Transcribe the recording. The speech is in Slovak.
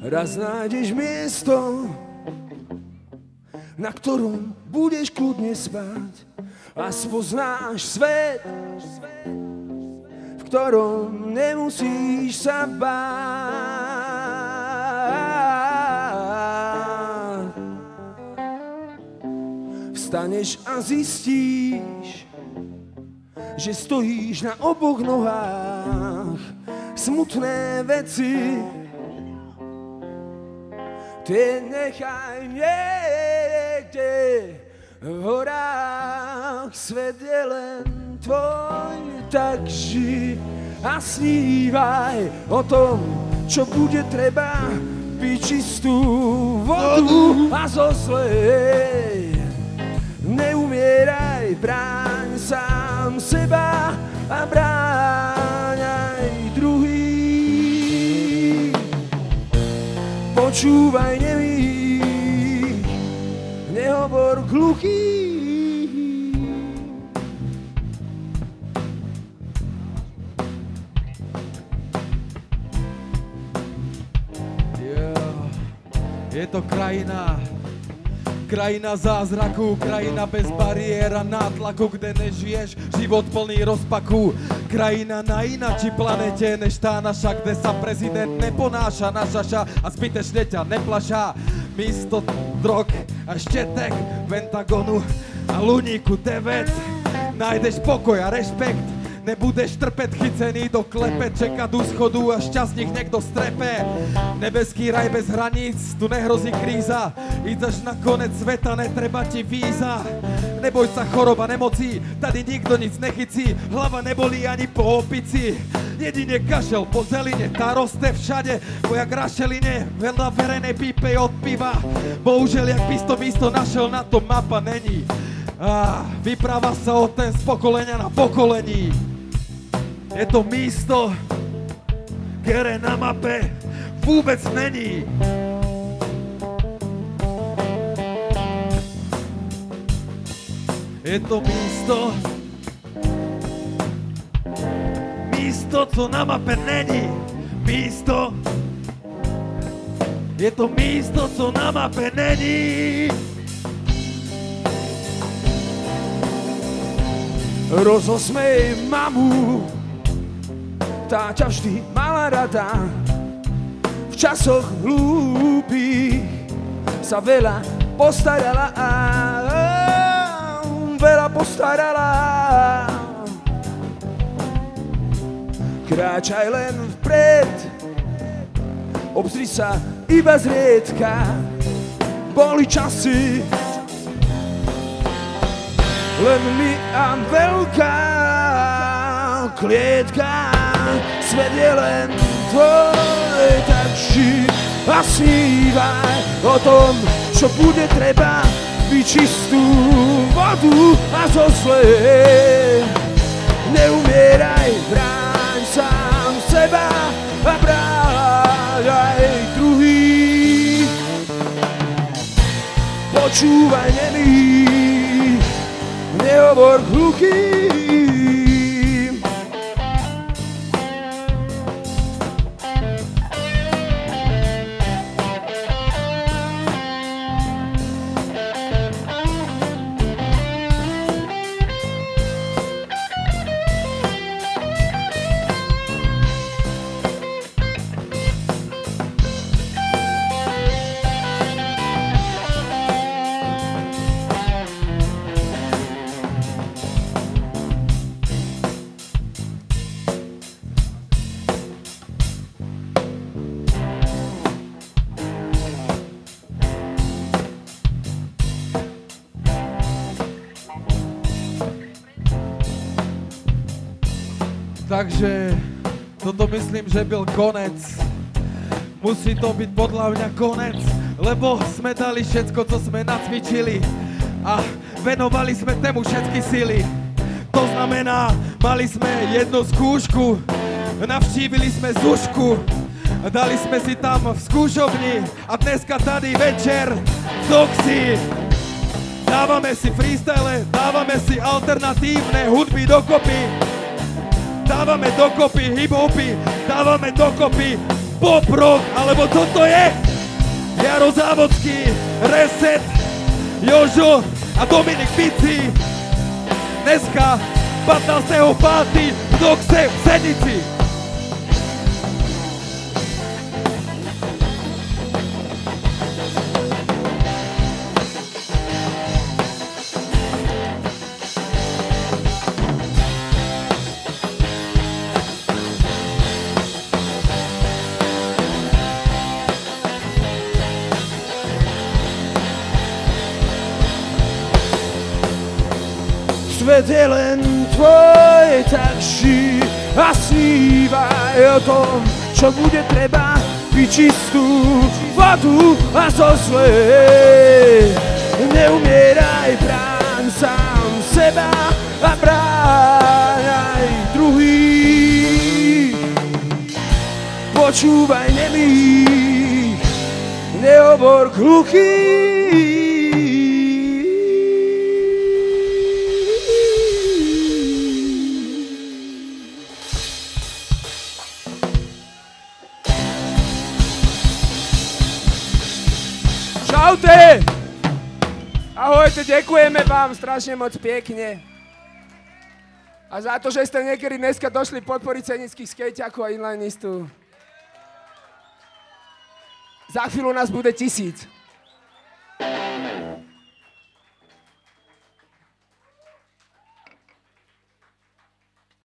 Raz nájdeš miesto, na ktorom budeš kľudne spať a spoznáš svet, v ktorom nemusíš sa báť. Vstaneš a zistíš, že stojíš na oboch nohách. Smutné veci ty nechaj niekde v horách, svet je len tvoj, tak ži a snívaj o tom, čo bude treba, piť čistú vodu a zo zlej. Neumieraj, bráň sám seba a bráň aj druhých. Počúvaj nemých, nehovor hluchých. Je to krajina zázraku, krajina bez bariér a nátlaku, kde nežiješ život plný rozpaku. Krajina na inačí planete než tá naša, kde sa prezident neponáša na šaša a zbytečne ťa neplašá. Místo drog a štetek, pentagonu a luníku devet nájdeš pokoj a rešpekt. Nebudeš trpeť chycený do klepe, čekať u schodu a šťastník niekto strepe. Nebeský raj bez hraníc, tu nehrozí kríza. Ideš na konec sveta, netreba ti víza. Neboj sa choroba, nemocí, tady nikto nic nechycí. Hlava nebolí ani po opici. Jedine kašel po zeline, tá roste všade. Bo jak rašeline, veľa verejnej pípej od piva. Bohužel, jak by to místo našel, na to mapa není. Vypráva sa o ten z pokolenia na pokolení. Je to místo, ktoré na mape vôbec není. Je to místo, co na mape není. Je to místo, co na mape není. Rozosmej mamu, tá ťa vždy mala rada. V časoch hlúpých sa veľa postarala. Kráčaj len vpred, obzri sa iba zriedka. Boli časy len my a veľká klietka. Svet je len tvoj, tak ži a snívaj o tom, čo bude treba, piť čistú vodu a zo zlej. Neumieraj, bráň sám seba a bráň aj druhých. Počúvaj nemých, nehovor hluchým. Takže toto myslím, že byl konec. Musí to byť podľa mňa konec. lebo sme dali všetko, co sme nacvičili a venovali sme tému všetky sily. To znamená, mali sme jednu skúšku, navštívili sme Zušku, dali sme si tam v skúšovni a dneska tady večer v Doxy dávame si freestyle, dávame si alternatívne hudby dokopy, dávame dokopy hip-hopy, dávame dokopy pop-rock, alebo toto je Jaro Závodský, Reset, Jožo a Dominik Bici. Dneska 15.5. v Doxe v Senici. Svet je len tvoj, tak ži a snívaj o tom, čo bude treba, piť čistú vodu a zo svojej. Neumieraj, bráň sám seba a bráň aj druhých. Počúvaj nemých, nehovor hluchých. Čaute! Ahojte, ďakujeme vám strašne moc pekne. A za to, že ste niekedy dneska došli podporiť senických skejťakov a inlinistov. Za chvíľu nás bude 1000.